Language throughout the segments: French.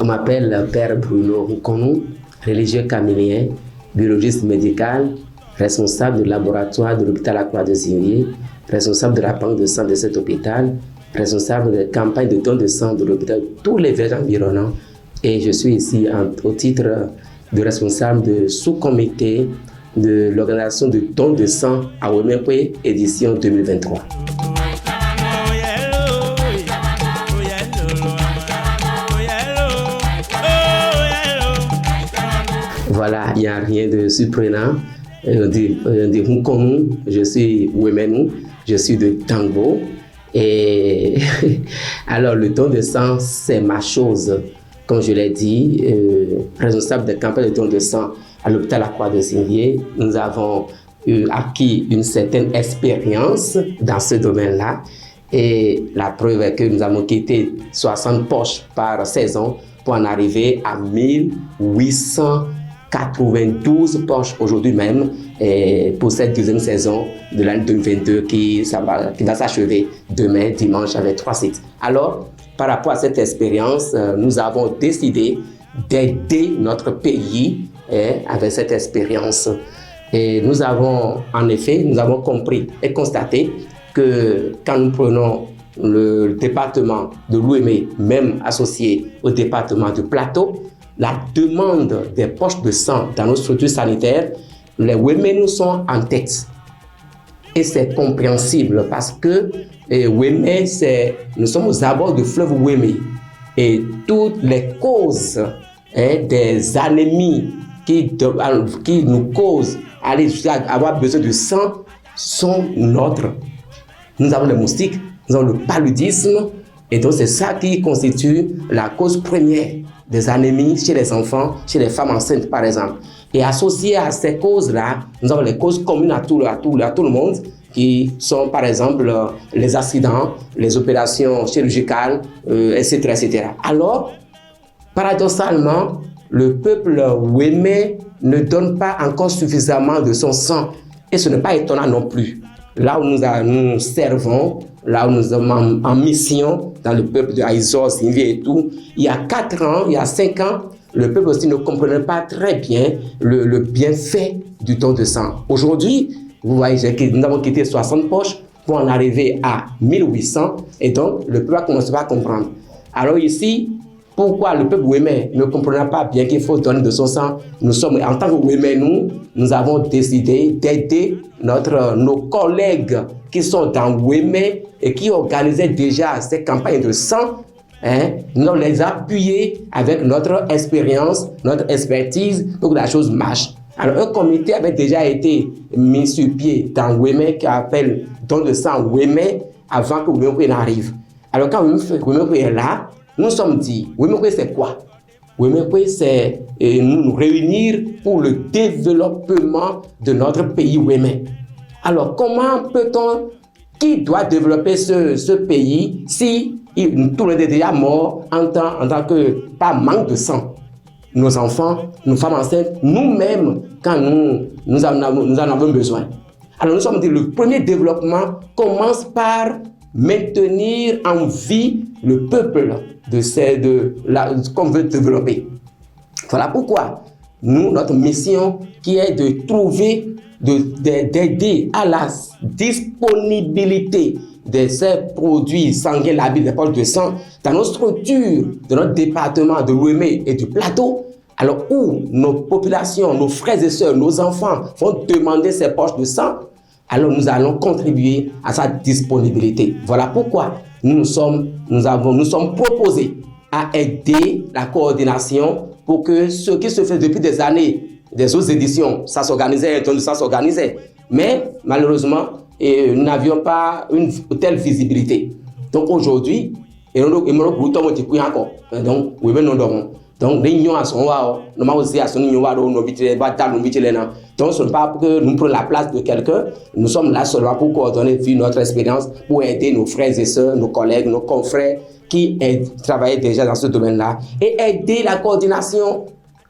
On m'appelle Père Bruno Nkonou, religieux camélien, biologiste médical, responsable du laboratoire de l'hôpital La Croix-de-Zinguier, responsable de la banque de sang de cet hôpital, responsable de campagne de don de sang de l'hôpital, tous les villages environnants. Et je suis ici au titre de responsable de sous-comité de l'organisation de don de sang à Wemekwe, édition 2023. Voilà, il n'y a rien de surprenant. On dit Nkonou, je suis Wemenou, je suis de Tango. Et alors, le don de sang, c'est ma chose. Comme je l'ai dit, responsable de campagne de don de sang à l'hôpital La Croix-de-Zinguier, nous avons acquis une certaine expérience dans ce domaine-là. Et la preuve est que nous avons quitté 60 poches par saison pour en arriver à 1892 poches aujourd'hui même, et pour cette deuxième saison de l'année 2022 qui va s'achever demain, dimanche, avec 3 sites. Alors, par rapport à cette expérience, nous avons décidé d'aider notre pays avec cette expérience. Et nous avons compris et constaté que quand nous prenons le département de l'Ouémé, même associé au département du Plateau, la demande des poches de sang dans nos structures sanitaires, les Ouéménous sont en tête. Et c'est compréhensible parce que Ouémé, nous sommes aux abords du fleuve Ouémé. Et toutes les causes des anémies qui nous causent avoir besoin de sang sont nôtres. Nous avons les moustiques, nous avons le paludisme, et donc c'est ça qui constitue la cause première des anémies chez les enfants, chez les femmes enceintes par exemple. Et associé à ces causes-là, nous avons les causes communes à tout le monde, qui sont par exemple les accidents, les opérations chirurgicales, etc., etc. Alors, paradoxalement, le peuple Ouémé ne donne pas encore suffisamment de son sang. Et ce n'est pas étonnant non plus. Là où nous servons, là où nous sommes en mission, dans le peuple de Aïzor, Zinguier et tout, il y a 4 ans, il y a 5 ans, le peuple aussi ne comprenait pas très bien le bienfait du don de sang. Aujourd'hui, vous voyez, nous avons quitté 60 poches pour en arriver à 1800, et donc le peuple a commencé à comprendre. Alors ici, pourquoi le peuple Ouémé ne comprenait pas bien qu'il faut donner de son sang? Nous sommes, en tant que Ouémé, nous avons décidé d'aider nos collègues qui sont dans Ouémé et qui organisaient déjà ces campagnes de sang. Nous les appuyés avec notre expérience, notre expertise pour que la chose marche. Alors, un comité avait déjà été mis sur pied dans Ouémé qui appelle don de sang Ouémé avant que Ouémé n'arrive. Alors, quand Ouémé est là, nous nous sommes dit, Ouémé c'est quoi? Ouémé c'est nous réunir pour le développement de notre pays Ouémé. Alors, comment peut-on, qui doit développer ce pays si tout le monde est déjà mort en tant que par manque de sang? Nos enfants, nos femmes enceintes, nous-mêmes, quand nous en avons besoin. Alors nous sommes dit, le premier développement commence par maintenir en vie le peuple qu'on veut développer. Voilà pourquoi notre mission qui est de trouver, d'aider à la disponibilité de ces produits sanguins labiles, des poches de sang, dans nos structures de notre département de l'Ouémé et du Plateau, alors où nos populations, nos frères et sœurs, nos enfants vont demander ces poches de sang, alors nous allons contribuer à sa disponibilité. Voilà pourquoi nous sommes proposés à aider la coordination pour que ce qui se fait depuis des années, des autres éditions, ça s'organisait, ça s'organisait. Mais malheureusement, nous n'avions pas une telle visibilité. Donc aujourd'hui, donc, réunion à son nous aussi à son donc ce n'est pas que nous prenons la place de quelqu'un, nous sommes là seulement pour coordonner vu notre expérience, pour aider nos frères et sœurs, nos collègues, nos confrères qui travaillaient déjà dans ce domaine-là et aider la coordination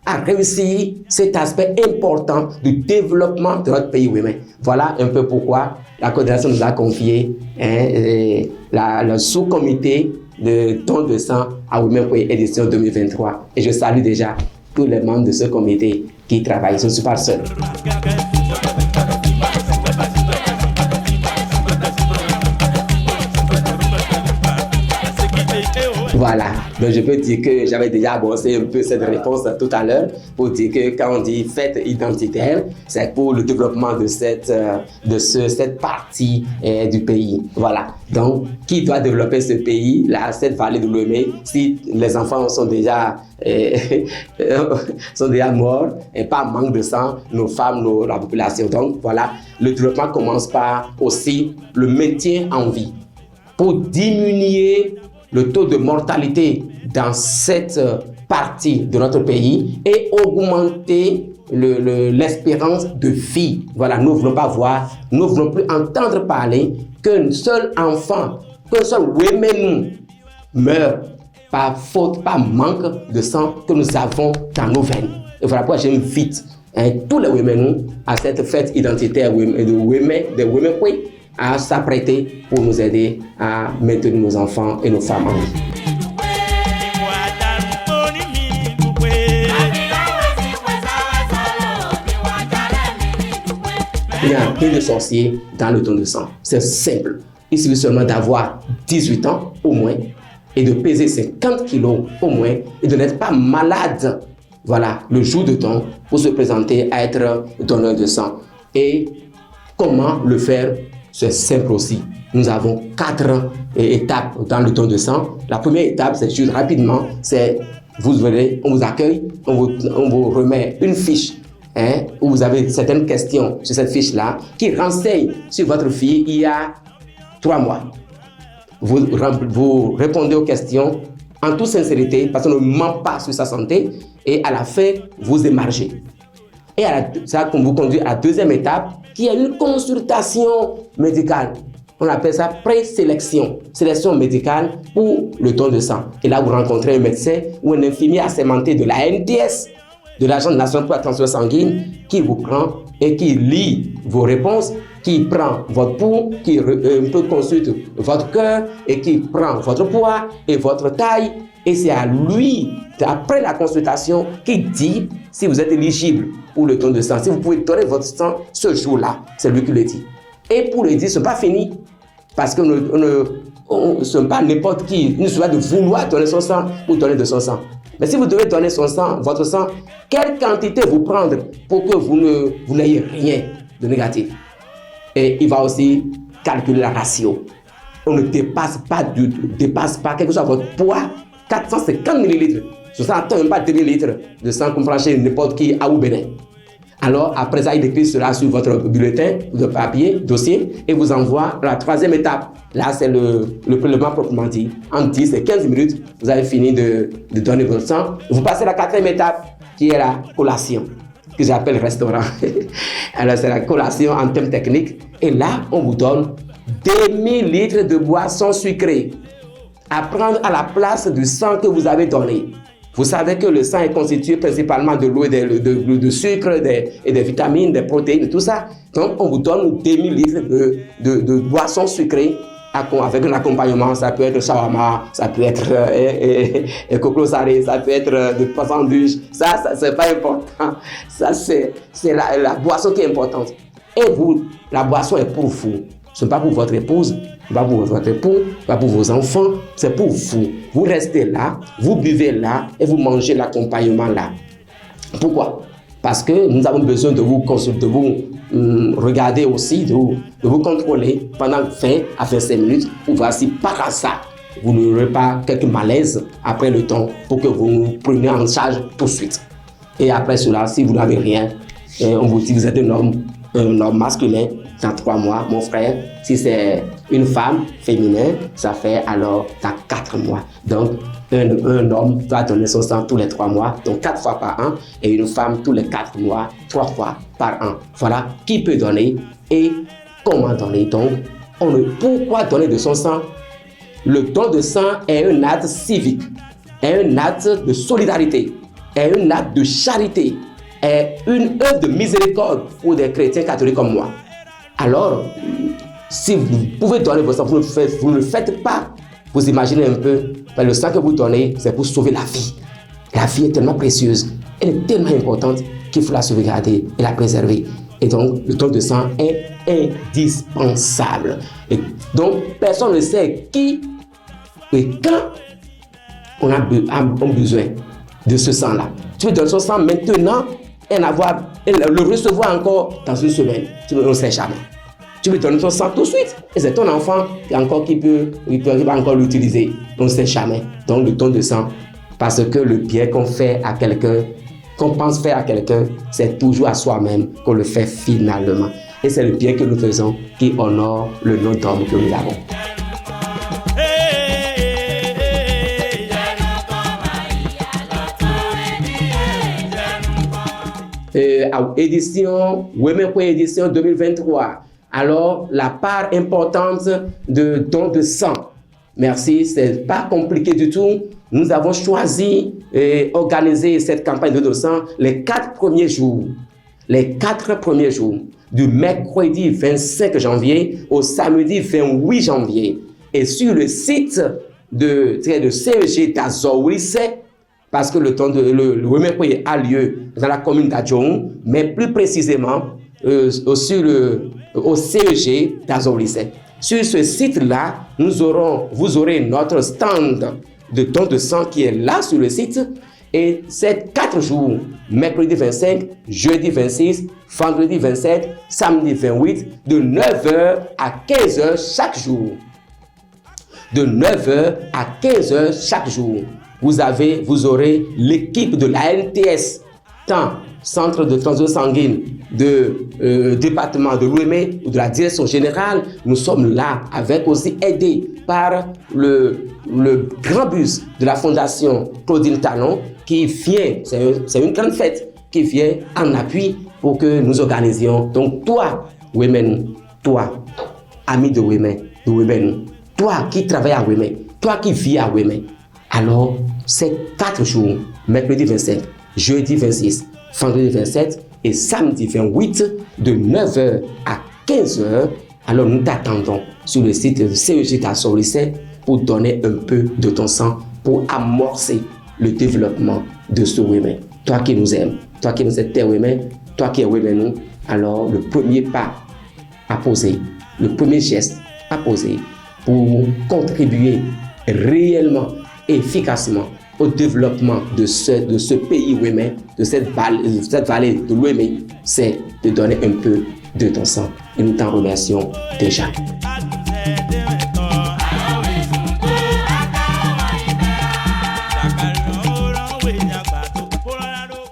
à réussir cet aspect important du développement de notre pays Ouémé. Voilà un peu pourquoi la coordination nous a confié le sous-comité de don de sang à Women Pray édition 2023. Et je salue déjà tous les membres de ce comité qui travaillent. Je ne suis pas seul. Voilà, donc je peux dire que j'avais déjà abordé un peu cette réponse tout à l'heure pour dire que quand on dit fête identitaire, c'est pour le développement de cette partie du pays. Voilà, donc qui doit développer ce pays, là, cette vallée de l'Ouémé, si les enfants sont déjà morts et pas manque de sang, nos femmes, la population. Donc voilà, le développement commence par aussi le maintien en vie pour diminuer le taux de mortalité dans cette partie de notre pays et augmenter l'espérance de vie. Voilà, nous ne voulons pas voir, nous ne voulons plus entendre parler qu'un seul enfant, qu'un seul Wéménou meurt par faute, par manque de sang que nous avons dans nos veines. Et voilà pourquoi j'invite tous les Wéménous à cette fête identitaire de Women Pray à s'apprêter pour nous aider à maintenir nos enfants et nos femmes en vie. Il n'y a rien de sorcier dans le don de sang. C'est simple. Il suffit seulement d'avoir 18 ans au moins et de peser 50 kilos au moins et de n'être pas malade. Voilà, le jour de don pour se présenter à être donneur de sang. Et comment le faire? C'est simple aussi. Nous avons 4 étapes dans le don de sang. La première étape, c'est juste rapidement, c'est vous venez, on vous accueille, on vous remet une fiche où vous avez certaines questions sur cette fiche-là qui renseigne sur votre fille il y a 3 mois. Vous répondez aux questions en toute sincérité parce qu'on ne ment pas sur sa santé et à la fin, vous émargez. Et ça vous conduit à la deuxième étape qui est une consultation médicale. On appelle ça présélection, sélection médicale pour le don de sang. Et là, vous rencontrez un médecin ou un infirmier assermenté de la NTS, de l'Agence nationale pour la transfusion sanguine, qui vous prend et qui lit vos réponses, qui prend votre pouls, qui peut consulter votre cœur et qui prend votre poids et votre taille. Et c'est à lui, après la consultation, qui dit si vous êtes éligible pour le don de sang. Si vous pouvez donner votre sang ce jour-là, c'est lui qui le dit. Et pour le dire, ce n'est pas fini. Parce que ce n'est pas n'importe qui. Il ne suffit pas de vouloir donner son sang pour donner de son sang. Mais si vous devez donner son sang, votre sang, quelle quantité vous prendre pour que vous n'ayez rien de négatif? Et il va aussi calculer la ratio. On ne dépasse pas, quel que soit votre poids, 450 ml. Ce ne atteint même pas 2 litres de sang qu'on prend chez n'importe qui à ou Bénin. Alors, après ça, il écrit cela sur votre bulletin de papier, dossier, et vous envoie à la troisième étape. Là, c'est le prélèvement proprement dit. En 10 et 15 minutes, vous avez fini de donner votre sang. Vous passez à la quatrième étape, qui est la collation, que j'appelle restaurant. Alors, c'est la collation en termes techniques. Et là, on vous donne 2000 litres de boissons sucrées à prendre à la place du sang que vous avez donné. Vous savez que le sang est constitué principalement de l'eau et de sucre et des vitamines, des protéines, tout ça. Donc, on vous donne 2000 litres de boissons sucrées avec un accompagnement. Ça peut être shawarma, ça peut être coco salé, ça peut être de poisson d'huile. Ça c'est pas important. Ça, c'est la boisson qui est importante. Et vous, la boisson est pour vous. Ce n'est pas pour votre épouse, ce n'est pas pour votre époux, ce n'est pas pour vos enfants, c'est pour vous. Vous restez là, vous buvez là et vous mangez l'accompagnement là. Pourquoi? Parce que nous avons besoin de vous consulter, de vous regarder aussi, de vous contrôler pendant 20 à 25 minutes pour voir si par hasard vous n'aurez pas quelques malaises après le temps pour que vous nous preniez en charge tout de suite. Et après cela, si vous n'avez rien, on vous dit que vous êtes un homme masculin. Dans 3 mois, mon frère, si c'est une femme féminin, ça fait alors dans 4 mois. Donc, un homme doit donner son sang tous les 3 mois, donc 4 fois par an, et une femme tous les 4 mois, 3 fois par an. Voilà qui peut donner et comment donner. Donc, pourquoi donner de son sang? Le don de sang est un acte civique, est un acte de solidarité, est un acte de charité, est une œuvre de miséricorde pour des chrétiens catholiques comme moi. Alors, si vous pouvez donner votre sang, vous ne le faites pas Vous imaginez un peu, le sang que vous donnez, c'est pour sauver la vie. La vie est tellement précieuse, elle est tellement importante qu'il faut la sauvegarder et la préserver. Et donc, le don de sang est indispensable. Et donc, personne ne sait qui et quand on a besoin de ce sang-là. Tu veux donner son sang maintenant et le recevoir encore dans une semaine. Tu ne sais jamais. Tu veux donner ton sang tout de suite. Et c'est ton enfant qui va encore l'utiliser. On ne sait jamais. Donc, le don de sang, parce que le bien qu'on fait à quelqu'un, qu'on pense faire à quelqu'un, c'est toujours à soi-même qu'on le fait finalement. Et c'est le bien que nous faisons qui honore le nom d'homme que nous avons. Édition Women édition 2023. Alors, la part importante de don de sang. Merci, c'est pas compliqué du tout. Nous avons choisi et organisé cette campagne de don de sang les 4 premiers jours. Les 4 premiers jours, du mercredi 25 janvier au samedi 28 janvier. Et sur le site de CEG d'Azawise, parce que le Women a lieu dans la commune d'Adjoum, mais plus précisément au CEG d'Azawise. Sur ce site-là, vous aurez notre stand de don de sang qui est là sur le site. Et c'est 4 jours, mercredi 25, jeudi 26, vendredi 27, samedi 28, de 9h à 15h chaque jour. De 9h à 15h chaque jour. Vous aurez l'équipe de la NTS, tant Centre de transfusion sanguine, de département de l'OME ou de la direction générale. Nous sommes là avec aussi aidés par le grand bus de la fondation Claudine Talon qui vient, c'est une grande fête, qui vient en appui pour que nous organisions. Donc toi, Women, toi, ami de Women, toi qui travailles à Women, toi qui vis à Women, alors c'est 4 jours, mercredi 25, jeudi 26, vendredi 27 et samedi 28 de 9h à 15h. Alors nous t'attendons sur le site de CEG d'Azawise pour donner un peu de ton sang pour amorcer le développement de ce Women. Toi qui nous aimes, toi qui nous êtes tes Women, toi qui es Women nous, alors le premier pas à poser, le premier geste à poser pour contribuer réellement, efficacement au développement de ce pays Women, de cette vallée de l'Ouémé, c'est de donner un peu de ton sang. Et nous t'en remercions déjà.